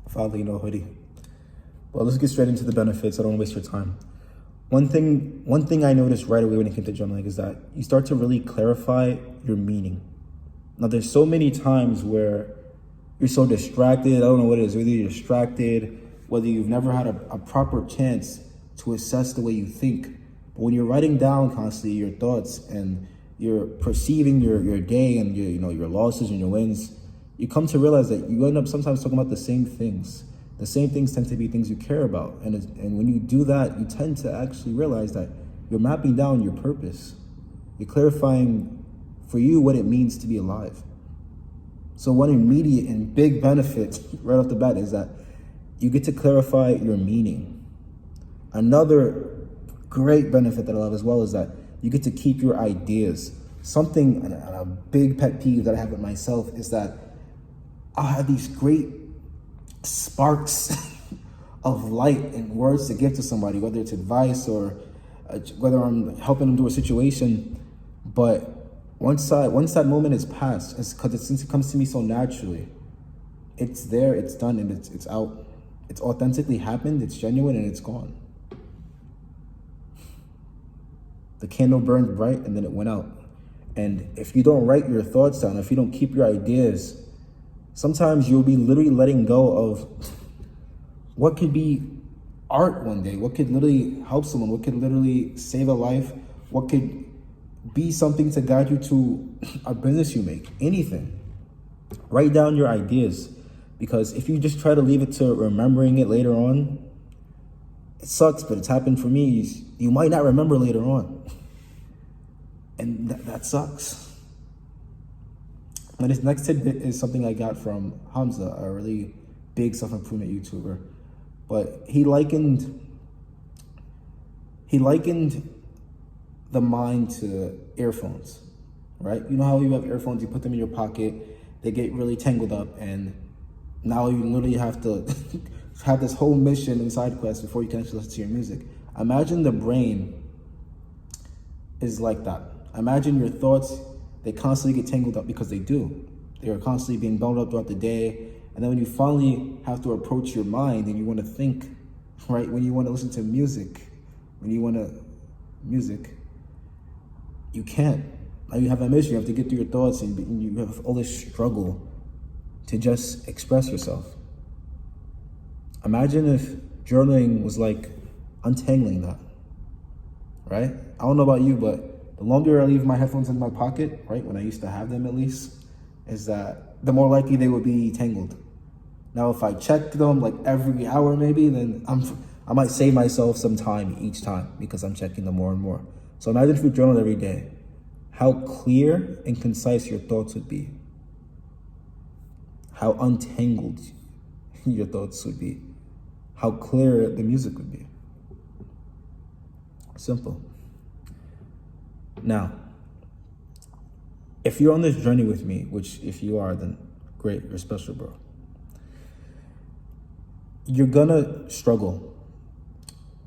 Finally, hoodie. Well, let's get straight into the benefits. I don't want to waste your time. One thing I noticed right away when it came to journaling is that you start to really clarify your meaning. Now, there's so many times where you're so distracted. I don't know what it is, whether you're distracted, whether you've never had a proper chance to assess the way you think. But when you're writing down constantly your thoughts and you're perceiving your day and your losses and your wins, you come to realize that you end up sometimes talking about the same things. The same things tend to be things you care about. And when you do that, you tend to actually realize that you're mapping down your purpose. You're clarifying for you what it means to be alive. So one immediate and big benefit right off the bat is that you get to clarify your meaning. Another great benefit that I love as well is that you get to keep your ideas. Something, a big pet peeve that I have with myself is that I have these great sparks of light and words to give to somebody, whether it's advice or whether I'm helping them do a situation. But once that moment is past, since it comes to me so naturally, it's there, it's done, and it's out. It's authentically happened, it's genuine, and it's gone. The candle burned bright and then it went out. And if you don't write your thoughts down, if you don't keep your ideas, sometimes you'll be literally letting go of what could be art one day, what could literally help someone, what could literally save a life, what could be something to guide you to a business you make, anything. Write down your ideas, because if you just try to leave it to remembering it later on, it sucks, but it's happened for me. You might not remember later on. And that sucks. And this next tidbit is something I got from Hamza, a really big self-improvement YouTuber. But he likened the mind to earphones, right? You know how you have earphones, you put them in your pocket, they get really tangled up, and now you literally have to have this whole mission and side quest before you can actually listen to your music. Imagine the brain is like that. Imagine your thoughts, they constantly get tangled up, because they do. They are constantly being bundled up throughout the day. And then when you finally have to approach your mind and you want to think, right? When you want to listen to music, you can't. Now you have a mission, you have to get through your thoughts, and you have all this struggle to just express yourself. Imagine if journaling was like untangling that, right? I don't know about you, but the longer I leave my headphones in my pocket, right, when I used to have them at least, is that the more likely they would be tangled. Now, if I check them like every hour maybe, then I might save myself some time each time, because I'm checking them more and more. So imagine if you journaled every day, how clear and concise your thoughts would be. How untangled your thoughts would be. How clear the music would be. Simple. Now, if you're on this journey with me, which if you are, then great, you're special, bro. You're gonna struggle.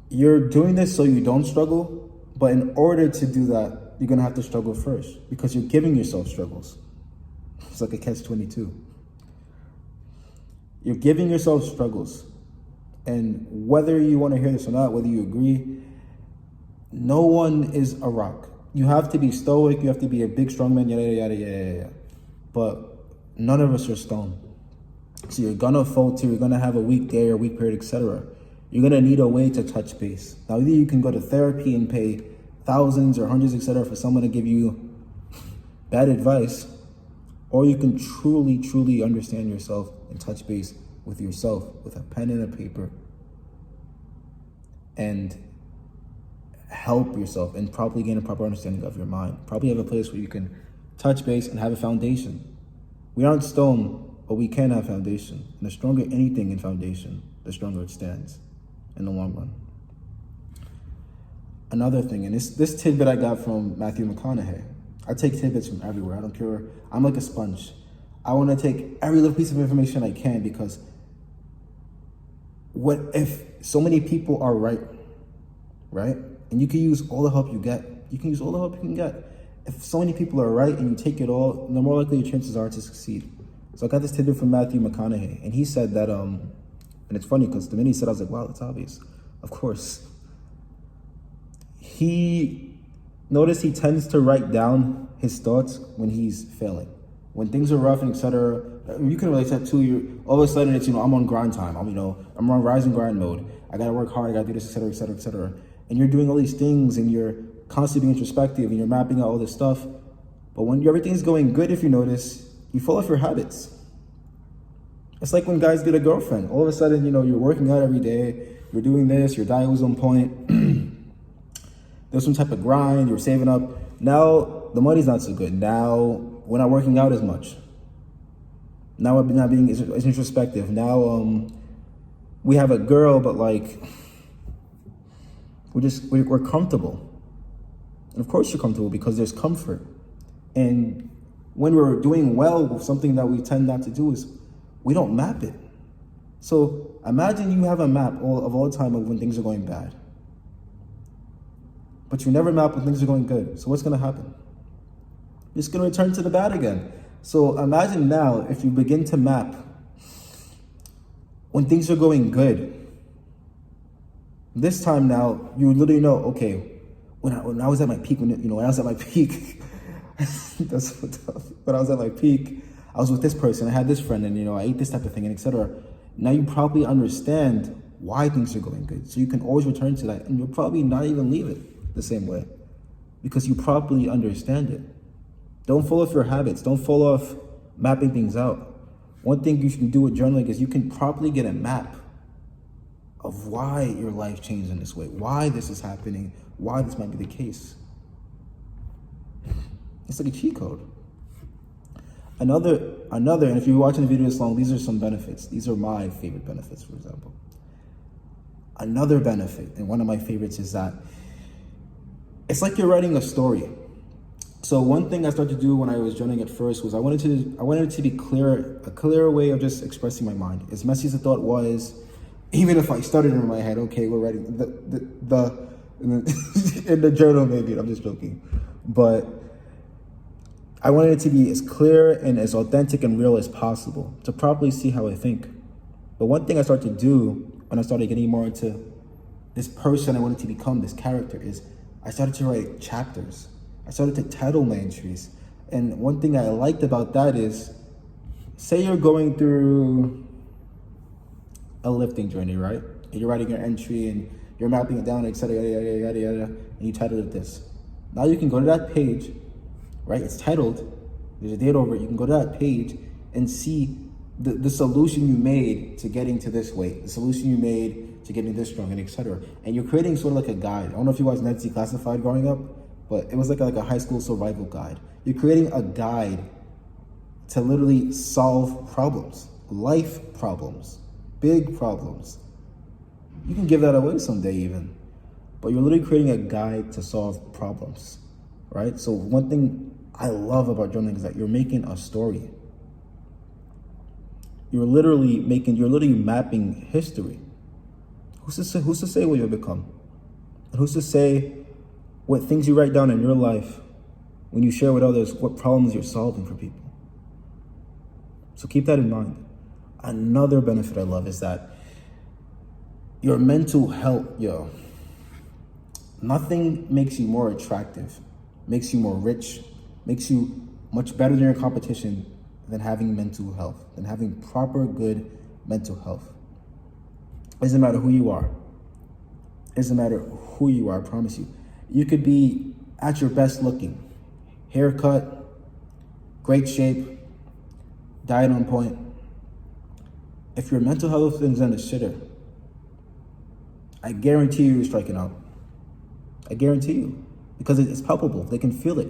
You're doing this so you don't struggle, but in order to do that, you're gonna have to struggle first, because you're giving yourself struggles. It's like a catch-22. You're giving yourself struggles. And whether you want to hear this or not, whether you agree, no one is a rock. You have to be stoic, you have to be a big, strong man, yada, yada, yada, yada. But none of us are stone. So you're gonna falter, you're gonna have a weak day or weak period, etc. You're gonna need a way to touch base. Now, either you can go to therapy and pay thousands or hundreds, etc. for someone to give you bad advice, or you can truly, truly understand yourself and touch base with yourself with a pen and a paper and help yourself and probably gain a proper understanding of your mind. Probably have a place where you can touch base and have a foundation. We aren't stone, but we can have foundation. And the stronger anything in foundation, the stronger it stands in the long run. Another thing, and this tidbit I got from Matthew McConaughey. I take tidbits from everywhere. I don't care. I'm like a sponge. I want to take every little piece of information I can, because what if so many people are right? And you can use all the help you get. You can use all the help you can get. If so many people are right and you take it all, the more likely your chances are to succeed. So I got this tidbit from Matthew McConaughey, and he said that And it's funny because the minute he said, I was like, wow, that's obvious. Of course. Notice he tends to write down his thoughts when he's failing. When things are rough and etc. You can relate to that too. You're all of a sudden it's, I'm on grind time. I'm on rise and grind mode. I gotta work hard, I gotta do this, etc., etc., etc. And you're doing all these things and you're constantly being introspective and you're mapping out all this stuff. But when everything's going good, if you notice, you fall off your habits. It's like when guys get a girlfriend. All of a sudden, you're working out every day, you're doing this, your diet was on point, there's some type of grind, you're saving up. Now, the money's not so good. Now, we're not working out as much. Now we're not being as introspective. Now, we have a girl, but we're comfortable. And of course you're comfortable because there's comfort. And when we're doing well with something that we tend not to do is we don't map it. So imagine you have a map all the time of when things are going bad. But you never map when things are going good. So what's going to happen? It's going to return to the bad again. So imagine now if you begin to map when things are going good. This time now, you literally know, okay, when I was at my peak, when I was at my peak, that's so tough. When I was at my peak, I was with this person, I had this friend, and I ate this type of thing, and etc. Now you probably understand why things are going good. So you can always return to that, and you'll probably not even leave it the same way because you properly understand it. Don't fall off your habits. Don't fall off mapping things out. One thing you can do with journaling is you can properly get a map of why your life changed in this way, why this is happening, why this might be the case. It's like a cheat code. Another, and if you're watching the video this long, these are some benefits. These are my favorite benefits, for example. Another benefit, and one of my favorites, is that it's like you're writing a story. So one thing I started to do when I was journaling at first was I wanted it to be clear, a clearer way of just expressing my mind. As messy as the thought was, even if I started in my head, okay, we're writing in the journal, maybe, I'm just joking. But I wanted it to be as clear and as authentic and real as possible to properly see how I think. But one thing I started to do when I started getting more into this person I wanted to become, this character, is I started to write chapters. I started to title my entries. And one thing I liked about that is, say you're going through a lifting journey, right? And you're writing your entry and you're mapping it down, etc., yada, yada, yada, yada, and you titled it this. Now you can go to that page, right? It's titled, there's a date over it. You can go to that page and see the solution you made to getting to this weight, the solution you made to getting this strong, and etc. And you're creating sort of like a guide. I don't know if you watched Nancy Classified growing up, but it was like a high school survival guide. You're creating a guide to literally solve problems, life problems, big problems. You can give that away someday even, but you're literally creating a guide to solve problems, right? So one thing I love about journaling is that you're making a story. You're literally mapping history. Who's to say what you'll become? And who's to say what things you write down in your life, when you share with others, what problems you're solving for people? So keep that in mind. Another benefit I love is that your mental health, nothing makes you more attractive, makes you more rich, makes you much better than your competition than having mental health, than having proper, good mental health. It doesn't matter who you are. It doesn't matter who you are, I promise you. You could be at your best looking, haircut, great shape, diet on point. If your mental health is in the shitter, I guarantee you're striking out. I guarantee you, because it's palpable. They can feel it.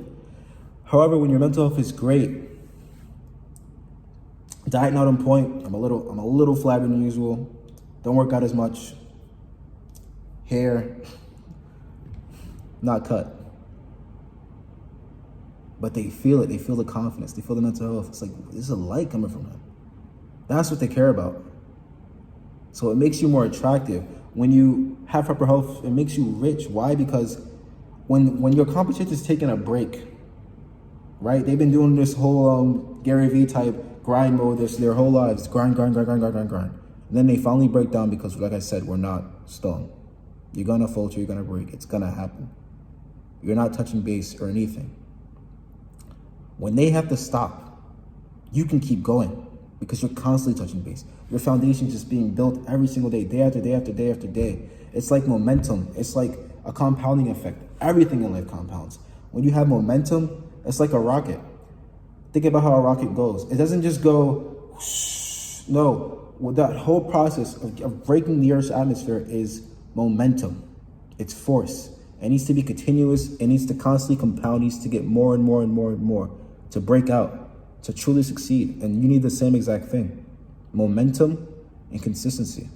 However, when your mental health is great, diet not on point, I'm a little flabbier than usual, don't work out as much, hair not cut, but they feel it. They feel the confidence. They feel the mental health. It's like, this is a light coming from them. That's what they care about. So it makes you more attractive. When you have proper health, it makes you rich. Why? Because when your competition is taking a break, right? They've been doing this whole Gary Vee type grind mode their whole lives. Grind. And then they finally break down because, like I said, we're not stone. You're gonna falter, you're gonna break. It's gonna happen. You're not touching base or anything. When they have to stop, you can keep going because you're constantly touching base. Your foundation is just being built every single day, day after day after day after day. It's like momentum. It's like a compounding effect. Everything in life compounds. When you have momentum, it's like a rocket. Think about how a rocket goes. It doesn't just go whoosh. No, well, that whole process of breaking the Earth's atmosphere is momentum. It's force. It needs to be continuous. It needs to constantly compound. It needs to get more and more and more and more to break out, to truly succeed. And you need the same exact thing: momentum and consistency.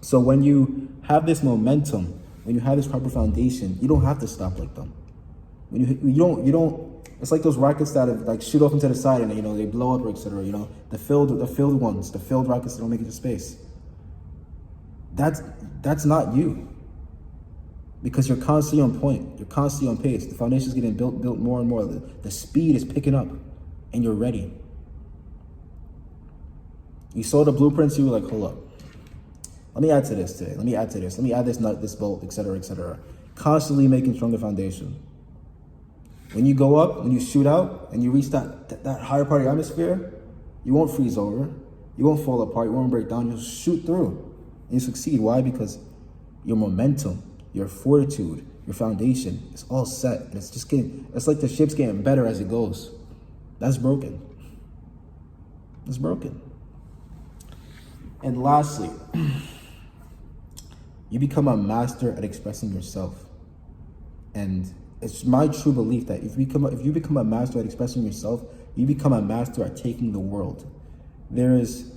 So when you have this momentum, when you have this proper foundation, you don't have to stop like them. When you don't. It's like those rockets that have, like, shoot off into the side and they blow up, or etc. The failed ones, the failed rockets that don't make it to space. That's not you. Because you're constantly on point. You're constantly on pace. The foundation's getting built more and more. The speed is picking up, and you're ready. You saw the blueprints. You were like, hold up. Let me add to this today. Let me add to this. Let me add this nut, this bolt, etc., etc. Constantly making stronger foundation. When you go up, when you shoot out, and you reach that higher part of your atmosphere, you won't freeze over. You won't fall apart. You won't break down. You'll shoot through. And you succeed. Why? Because your momentum, your fortitude, your foundation is all set. And it's like the ship's getting better as it goes. That's broken. It's broken. And lastly, you become a master at expressing yourself. And it's my true belief that if you become a master at expressing yourself, you become a master at taking the world. There's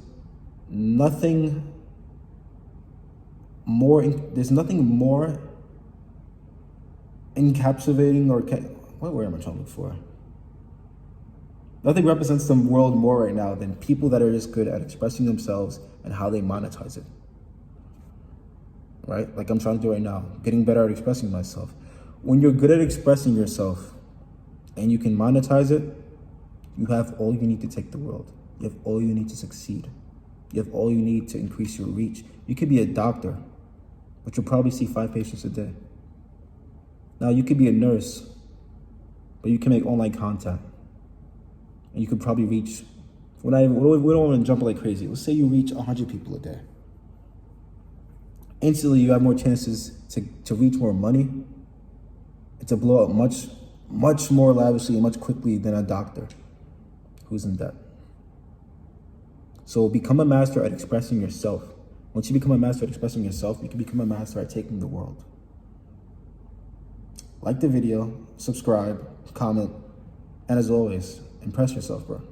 nothing more encapsulating what word am I trying to look for? Nothing represents the world more right now than people that are just good at expressing themselves and how they monetize it. Right? Like I'm trying to do right now, getting better at expressing myself. When you're good at expressing yourself and you can monetize it, you have all you need to take the world. You have all you need to succeed. You have all you need to increase your reach. You could be a doctor, but you'll probably see 5 patients a day. Now, you could be a nurse, but you can make online content. And you could probably reach, we don't want to jump like crazy. Let's say you reach 100 people a day. Instantly, you have more chances to reach more money and to blow up much more lavishly and much quickly than a doctor who's in debt. So become a master at expressing yourself. Once you become a master at expressing yourself, you can become a master at taking the world. Like the video, subscribe, comment, and as always, impress yourself, bro.